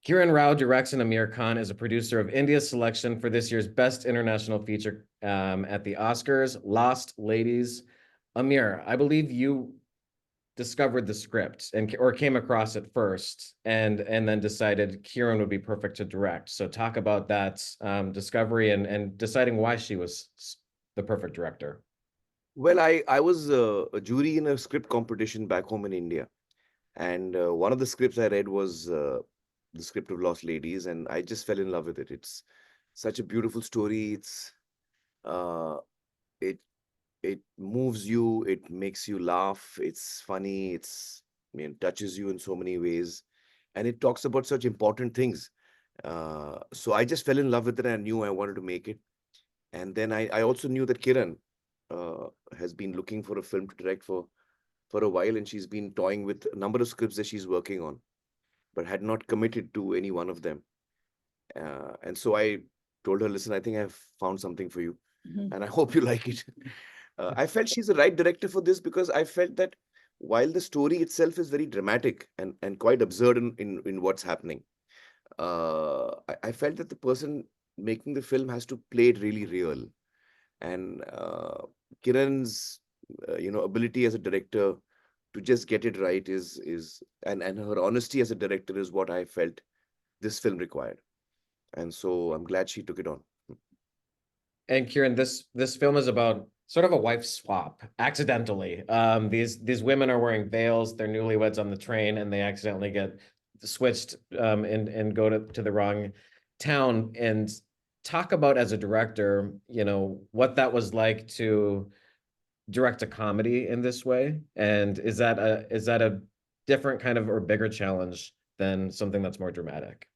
Kiran Rao directs and Aamir Khan is a producer of India's selection for this year's Best International Feature at the Oscars, Lost Ladies. Aamir, I believe you discovered the script or came across it first and then decided Kiran would be perfect to direct. So talk about that discovery and deciding why she was the perfect director. Well, I was a jury in a script competition back home in India, and one of the scripts I read was the script of Lost Ladies, and I just fell in love with it. It's such a beautiful story. Uh, it it moves you, it makes you laugh, it's funny, touches you in so many ways, and it talks about such important things. So I just fell in love with it, and I knew I wanted to make it. And then I also knew that Kiran uh, has been looking for a film to direct for a while, and she's been toying with a number of scripts that she's working on, but had not committed to any one of them. And so I told her, listen, I think I've found something for you, and I hope you like it. I felt she's the right director for this because I felt that while the story itself is very dramatic and quite absurd in what's happening, I felt that the person making the film has to play it really real. And Kiran's ability as a director to just get it right and her honesty as a director is what I felt this film required. And so I'm glad she took it on. And Kiran, this film is about sort of a wife swap accidentally. These women are wearing veils, they're newlyweds on the train, and they accidentally get switched and go to the wrong town. And talk about, as a director, what that was like to direct a comedy in this way. And is that a different kind of or bigger challenge than something that's more dramatic?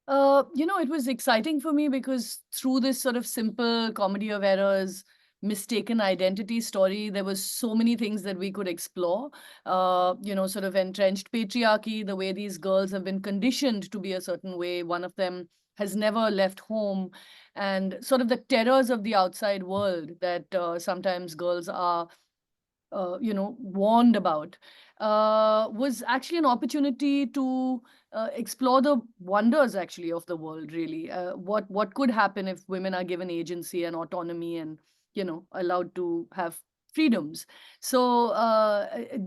It was exciting for me because through this sort of simple comedy of errors, mistaken identity story, there was so many things that we could explore. Sort of entrenched patriarchy, the way these girls have been conditioned to be a certain way. One of them has never left home, and sort of the terrors of the outside world that sometimes girls are warned about, was actually an opportunity to explore the wonders actually of the world. Really, what could happen if women are given agency and autonomy and allowed to have freedoms. So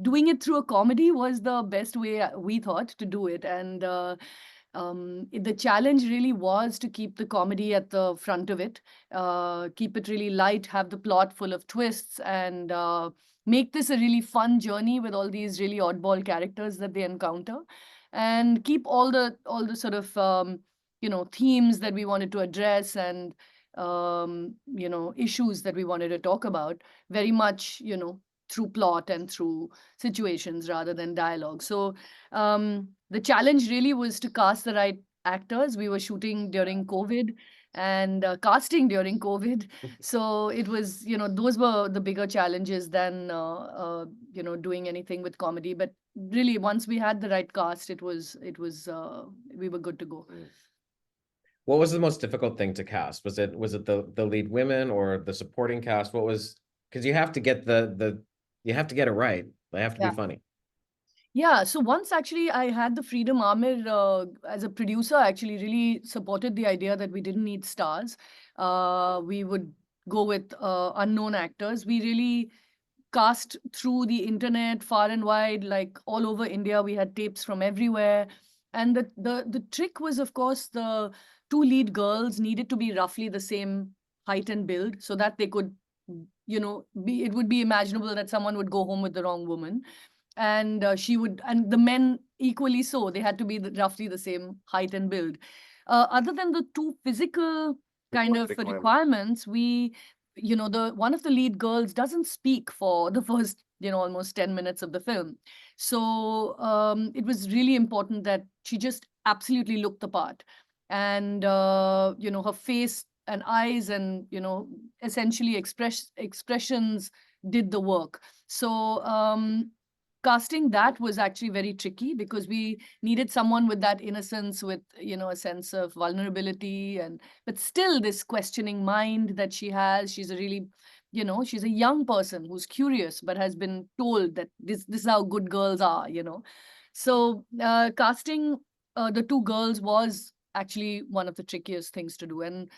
doing it through a comedy was the best way we thought to do it, and the challenge really was to keep the comedy at the front of it, keep it really light, have the plot full of twists, and make this a really fun journey with all these really oddball characters that they encounter, and keep all the sort of themes that we wanted to address, and issues that we wanted to talk about very much through plot and through situations rather than dialogue. So the challenge really was to cast the right actors. We were shooting during COVID and casting during COVID. So it was, those were the bigger challenges than, doing anything with comedy. But really, once we had the right cast, we were good to go. What was the most difficult thing to cast? Was it the lead women or the supporting cast? Because you have to get you have to get it right. They have to be funny. Yeah, so once actually I had the freedom, Aamir, as a producer, actually really supported the idea that we didn't need stars. We would go with unknown actors. We really cast through the internet far and wide, like all over India. We had tapes from everywhere. And the trick was, of course, the two lead girls needed to be roughly the same height and build so that they could, it would be imaginable that someone would go home with the wrong woman, and and the men equally so. They had to be roughly the same height and build. Other than the two physical kind of requirements, the one of the lead girls doesn't speak for the first almost 10 minutes of the film. So it was really important that she just absolutely looked the part, and her face and eyes and essentially expressions did the work. So casting that was actually very tricky because we needed someone with that innocence, with a sense of vulnerability, and but still this questioning mind that she has. She's a really, she's a young person who's curious but has been told that this is how good girls are. So casting the two girls was actually one of the trickiest things to do. And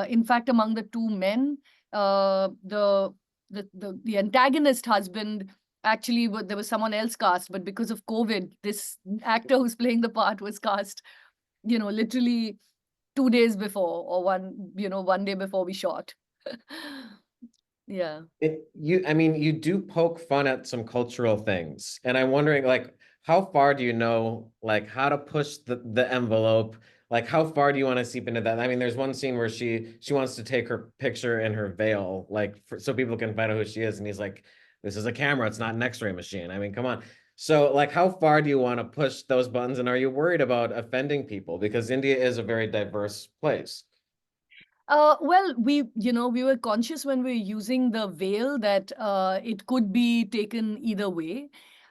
in fact, among the two men, the antagonist husband actually there was someone else cast, but because of COVID, this actor who's playing the part was cast, literally 2 days before, or one day before we shot. Yeah. I mean, you do poke fun at some cultural things, and I'm wondering, like, how far do you know, like, how to push the envelope? Like, how far do you want to seep into that? I mean, there's one scene where she wants to take her picture in her veil, like, so people can find out who she is, and he's like, "This is a camera, it's not an X-ray machine." I mean, come on. So, like, how far do you want to push those buttons, and are you worried about offending people? Because India is a very diverse place. Well, we were conscious when we were using the veil that it could be taken either way.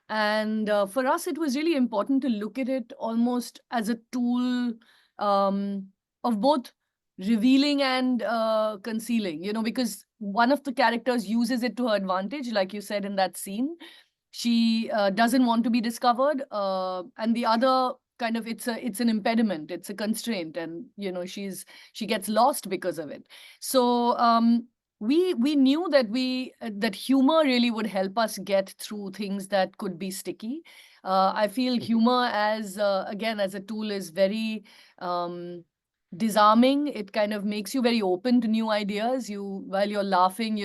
And for us, it was really important to look at it almost as a tool of both revealing and concealing, because one of the characters uses it to her advantage, like you said in that scene. She doesn't want to be discovered, and the other kind of it's an impediment, it's a constraint, and she gets lost because of it. So we knew that that humor really would help us get through things that could be sticky. I feel humor as again as a tool is very disarming. It kind of makes you very open to new ideas. While you're laughing,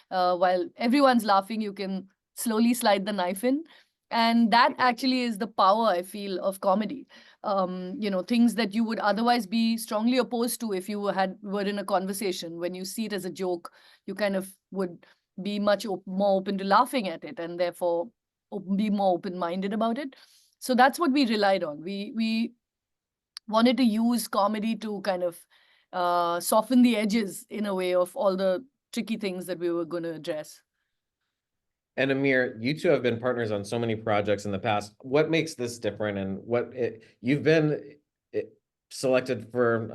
while everyone's laughing, you can slowly slide the knife in. And that actually is the power, I feel, of comedy. Things that you would otherwise be strongly opposed to if you were in a conversation. When you see it as a joke, you kind of would be much more open to laughing at it, and therefore be more open-minded about it. So that's what we relied on. We wanted to use comedy to kind of soften the edges in a way of all the tricky things that we were going to address. And Aamir, you two have been partners on so many projects in the past. What makes this different, and you've been selected for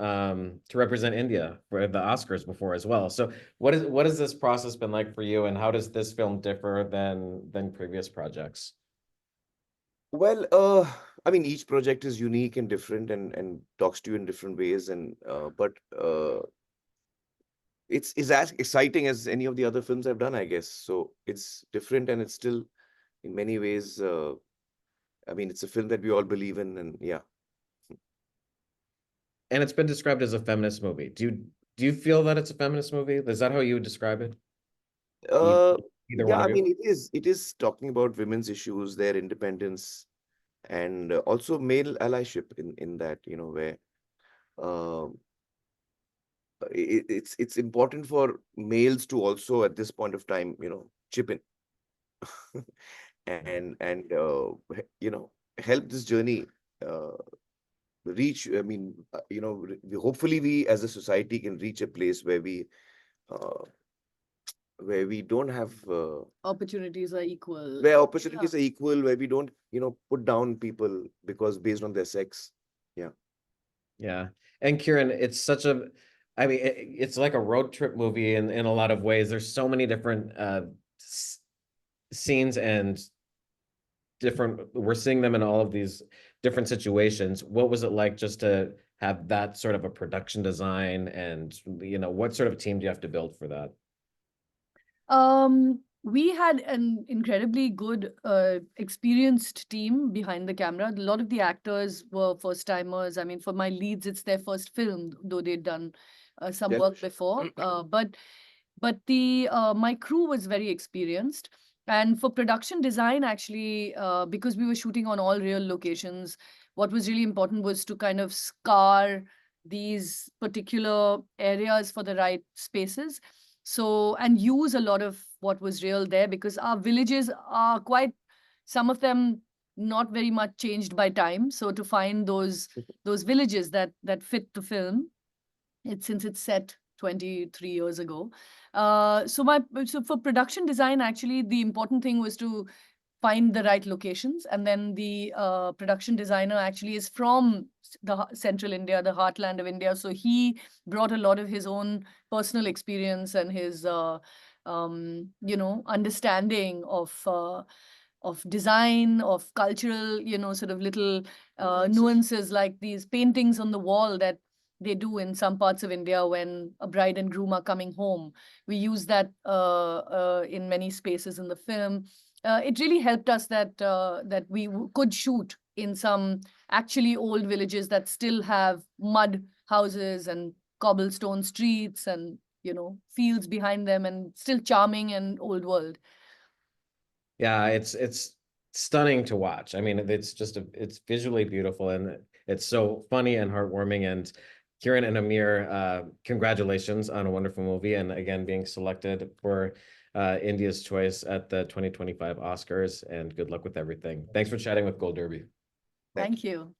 to represent India for the Oscars before as well. So what has this process been like for you, and how does this film differ than previous projects? Well, I mean, each project is unique and different, and talks to you in different ways, and but it's as exciting as any of the other films I've done, I guess. So it's different, and it's still in many ways. I mean, it's a film that we all believe in, and yeah. And it's been described as a feminist movie. Do you feel that it's a feminist movie? Is that how you would describe it? Either Yeah, one I of you? mean, it is talking about women's issues, their independence, and also male allyship in that, where um, it's important for males to also at this point of time, chip in and help this journey uh, reach. I mean, hopefully we as a society can reach a place uh, where we don't have Opportunities are equal. where opportunities are equal, where we don't put down people because based on their sex. Yeah. Yeah. And Kiran, I mean, it's like a road trip movie in a lot of ways. There's so many different scenes and we're seeing them in all of these different situations. What was it like just to have that sort of a production design, and what sort of team do you have to build for that? We had an incredibly good, experienced team behind the camera. A lot of the actors were first timers. I mean, for my leads, it's their first film, though they'd done some Yeah. work before. But the my crew was very experienced. And for production design, actually, because we were shooting on all real locations, what was really important was to kind of scar these particular areas for the right spaces. So, and use a lot of what was real there, because our villages are some of them not very much changed by time. So to find those villages that fit the film, since it's set 23 years ago. So for production design, actually, the important thing was to find the right locations. And then the production designer actually is from the central India, the heartland of India. So he brought a lot of his own personal experience and his, understanding of design, of cultural, sort of little nuances, like these paintings on the wall that they do in some parts of India when a bride and groom are coming home. We use that in many spaces in the film. It really helped us that we could shoot in some actually old villages that still have mud houses and cobblestone streets and fields behind them, and still charming and old world. Yeah, it's stunning to watch. I mean, it's visually beautiful, and it's so funny and heartwarming. And Kiran and Aamir, congratulations on a wonderful movie, and again being selected for India's choice at the 2025 Oscars. And good luck with everything. Thanks for chatting with Gold Derby. Thank you.